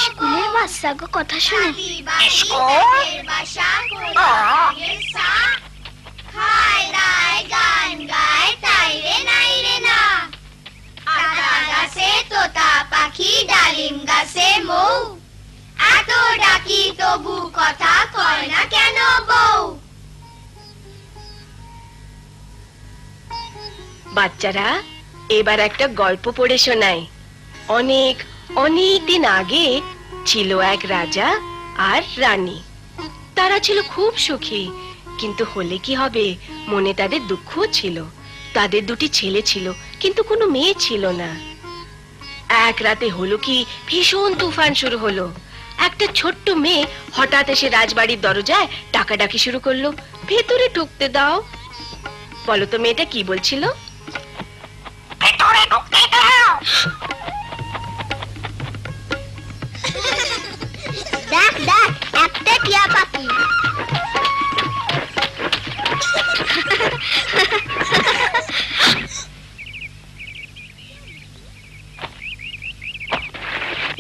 স্কুলের বাচ্চাগো কথা শুনে তোতা পাখি ডালিম গাছে মৌ এত ডাকি তবু কথা কয় না কেন বউ। বাচ্চারা এবার একটা গল্প পড়ে শোনাই। অনেক অনেক দিন আগে ছিল এক রাজা আর রানী। তারা ছিল খুব সুখী, কিন্তু হলে কি হবে, মনে তাদের দুঃখও ছিল। তাদের দুটি ছেলে ছিল, কিন্তু কোনো মেয়ে ছিল না। এক রাতে হলো কি, ভীষণ তুফান শুরু হলো। একটা ছোট্ট মেয়ে হঠাৎ এসে রাজবাড়ির দরজায় ডাকাডাকি শুরু করলো, ভেতরে ঢুকতে দাও। বলো তো মেয়েটা কি বলছিল? ভেতরে ঢুকতে দাও। দেখ দেখ, একটা টিয়া পাখি।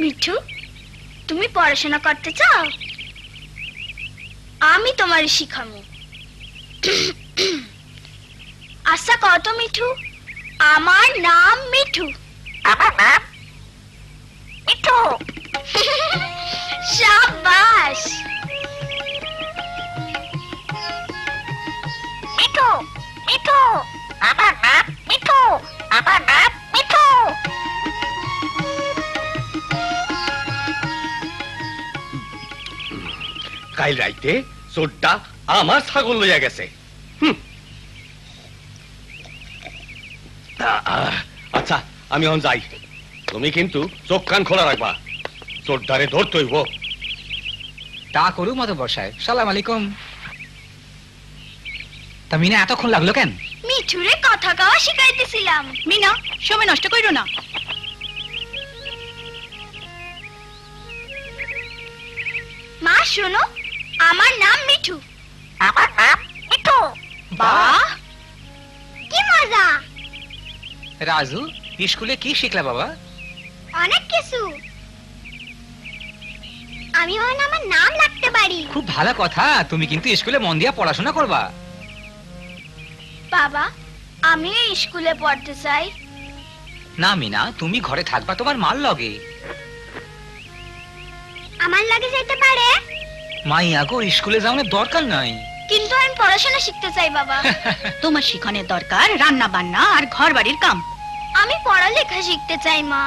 মিঠু, তুমি পড়াশোনা করতে চাও? আমি তোমার শিখাবো। আচ্ছা কত মিঠু? আমার নাম মিঠু। আমার নাম মিঠু। শাবাশ। মিঠু মিঠু, আমার নাম মিঠু, আমার নাম মিঠু। কাল রাইতে চোরটা আমার ছাগল লইয়া গেছে। আচ্ছা আমি এখন যাই, তুমি কিন্তু চোখ কান খোলা রাখবা, চোরটারে ধরতে হইব। তা করুক মতো বর্ষায়। সালাম আলাইকুম। তা মিনা এতক্ষণ লাগলো কেন? মিঠুরে কথা কওয়া শিখাইতেছিলাম। মিনা, সময় নষ্ট কইরো না। মা শোনো, আমার নাম মিঠু। আমার নাম মিঠু। বাহ, কি মজা। রাজু, স্কুলে কি শিখলা বাবা? অনেক কিছু। আমি এখন আমার নাম লিখতে পারি। খুব ভালো কথা, তুমি কিন্তু স্কুলে মন দিয়া পড়াশোনা করবা। বাবা, আমি স্কুলে পড়তে চাই। না মিনা, তুমি ঘরে থাকবা তোমার মাল লগে। আমার লাগে যেতে পারে, মাইয়া গো, স্কুলে যাওয়ার দরকার নাই। কিন্তু আমি পড়াশোনা শিখতে চাই বাবা। তোমার শিখনের দরকার রান্না বান্না আর ঘর বাড়ির কাম। আমি পড়ালেখা শিখতে চাই মা।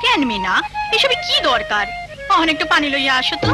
কেন মিনা, এসবে কি দরকার? অহন একটু পানি লইয়া আসো তো।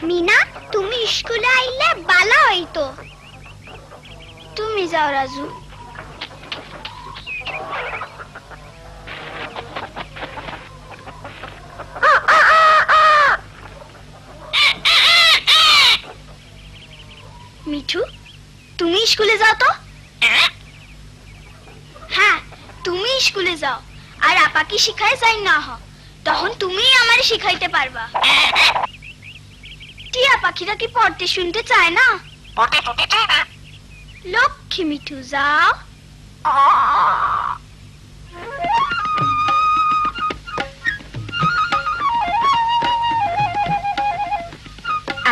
মিনা, তুমি স্কুলে আইলে ভালো হইতো। তুমি যাও রাজু। মিঠু তুমি স্কুলে যাও তো। হ্যাঁ তুমি স্কুলে যাও আর আপাকে শিখায় যাই না হ, তখন তুমি আমারে শিখাইতে পারবা। টিয়া পাখিরা কি পড়তে শুনতে চায় না? লক্ষ্মী মিঠু যাও।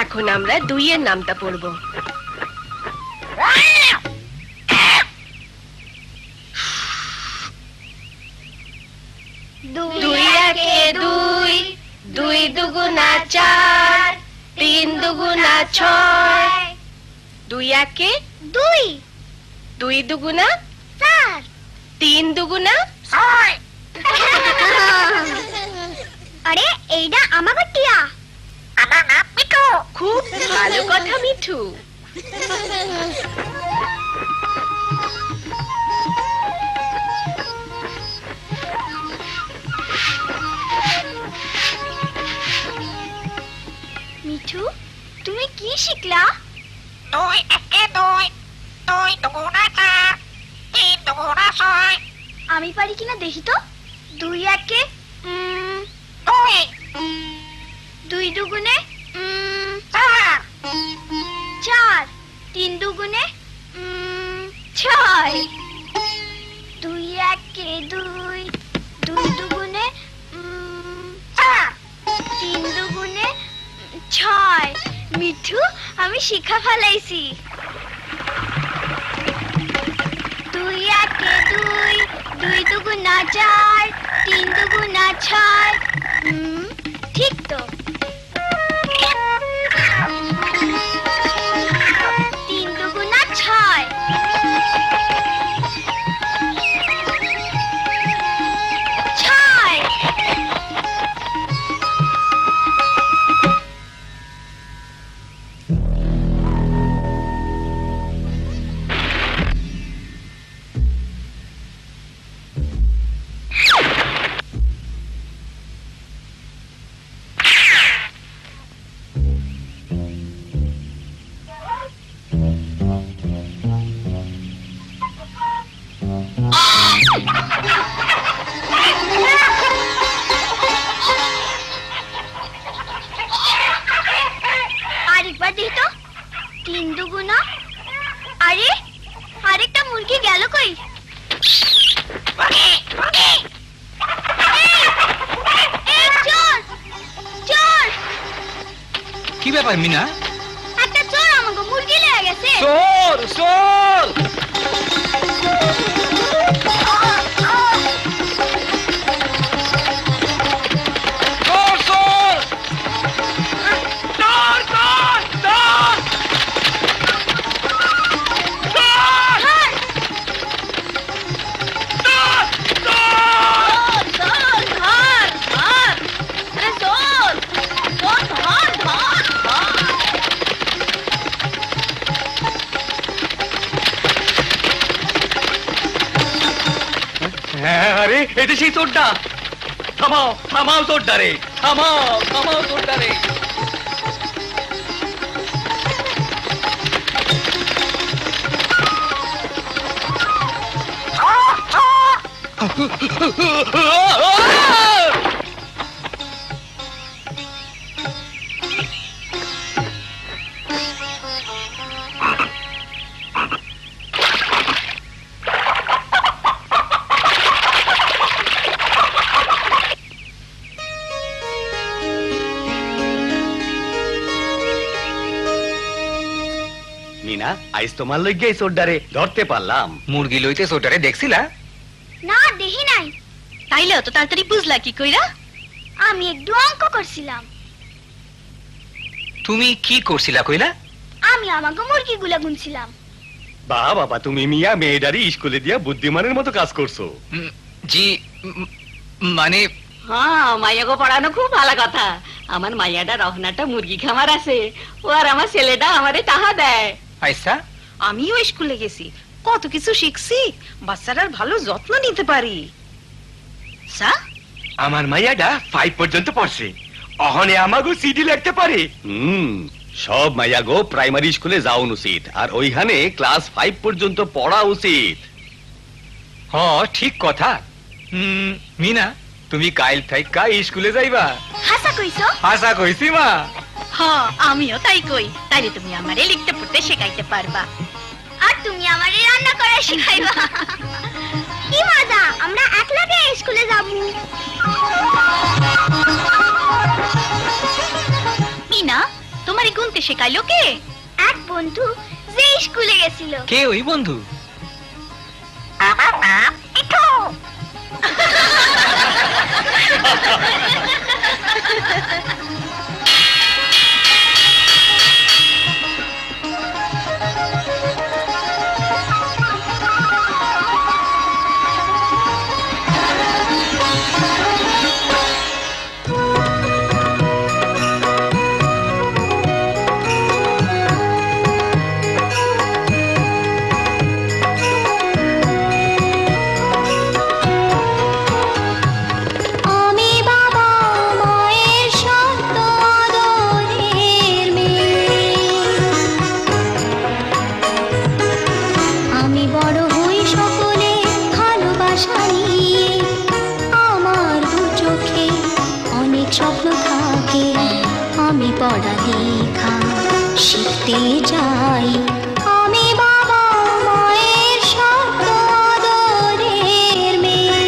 এখন আমরা 2 এর নামটা পড়ব। দুই একে 2, 2 দুগুণা 4, 3 দুগুণা 6। 2 একে 2, 2 দুগুণা 4, 3 দুগুণা। আরে এইটা আমাকে টিয়া। আমার নাম মিঠু। খুব ভালো কথা মিঠু। মিঠু তুমি কি শিখলা? 2 একে 2, 2 দুগুণা 4, 3 দুগুণা 6। আমি পারি কিনা দেখি তো। 2 একে 2, 2 দুগুণে 4, 4, 3 দুগুণে 6। 2 একে 2, 2 দুগুণে 4, 3 দুগুণে 6। মিঠু আমি শিখা ফেলাইছি। 2 একে 2, 2 দুগুণা 4, 3 দুগুণা 6। ঠিক তো। 3 দুগুণা 6। 6। আরেকবার দেখি তো। 3 দুগুণা। আরে আরেকটা মুরগি গেল কই? এই চোর চোর! কি ব্যাপার মিনা? একটা চোর আমাকে মুরগি লেগে গেছে। চোর চোর! চোর চোর! চোর চোর! চোর! হ্যাঁ, আরে এটা সেই চোরটা। থামাও থামাও চোরটা রে, থামাও থামাও চোরটা রে। মিনা, আইস তোমার লইগে এই চোরটারে ধরতে পারলাম। মুরগি লইতে সোটারে দেখছিলা? না দেখি নাই। তাইলে অত তাড়াতাড়ি বুঝলা কি কইরা? আমি একটু অঙ্ক করছিলাম। তুমি কি করছিলা কইলা? আমি আমাকে মুরগিগুলা গুনছিলাম। বা বাবা, তুমি মিয়া মেয়েটারি স্কুলে দিয়া বুদ্ধিমানের মতো কাজ করছো। জি মানে হ্যাঁ, মাইয়াকে পড়ানো খুব ভালো কথা। আমার মাইয়াটা রহনাটা মুরগি খামার আছে, ও আর আমার ছেলেটা আমারে টাকা দেয়। আইসা আমিও স্কুলে গেছি, কত কিছু শিখছি। বাচ্চাটার ভালো যত্ন নিতে পারি। আমার মাইয়াটা 5 পর্যন্ত পড়ছে, অহনে আমাগো সিডি লিখতে পারে। সব মাইয়া গো প্রাইমারি স্কুলে যাওন উচিত আর ওইখানে ক্লাস 5 পর্যন্ত পড়া উচিত। হ ঠিক কথা। মিনা তুমি কাইল থাইকা স্কুলে যাইবা? হাসা কইছো? আশা কইছি মা। হ্যাঁ আমিও তাই কই, তাইলে তুমি আমারে লিখতে পড়তে শেখাইতে পারবা। আর তুমি আমারে রান্না করা শিখাইবা। কি মজা, আমরা একলাগে স্কুলে যাব। মিনা তোমারে গুনতে শেখাইলো কে? এক বন্ধু যে স্কুলে গেছিল। কে ওই বন্ধু? আমার নাম পিঠু। আমি বাবা মায়ের শব্দ আদরের মেয়ে, আমি বড় হই সকলে ভালোবাসা নিয়ে, আমার দু চোখে অনেক স্বপ্ন থাকে, আমি পড়ালেখা শিখতে চাই, আমি বাবা মায়ের শব্দ আদরের মেয়ে।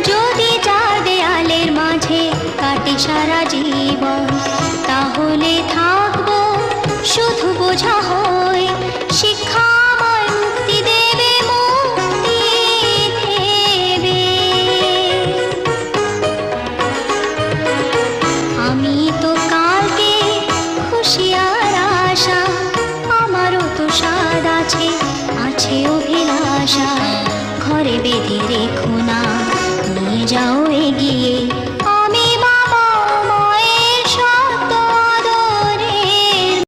যদি চার দেয়ালের মাঝে কাটে সারা জীবন, তাহলে থাকবো শুধু বোঝা হয়ে, শিক্ষা আমায় মুক্তি দেবে, মুক্তি দেবে। আমি তো কালকে খুশি আর আশা, আমারও তো স্বাদ আছে, আছে অভিলাষা, ঘরে বেঁধে রেখো না, নিয়ে যাও এগিয়ে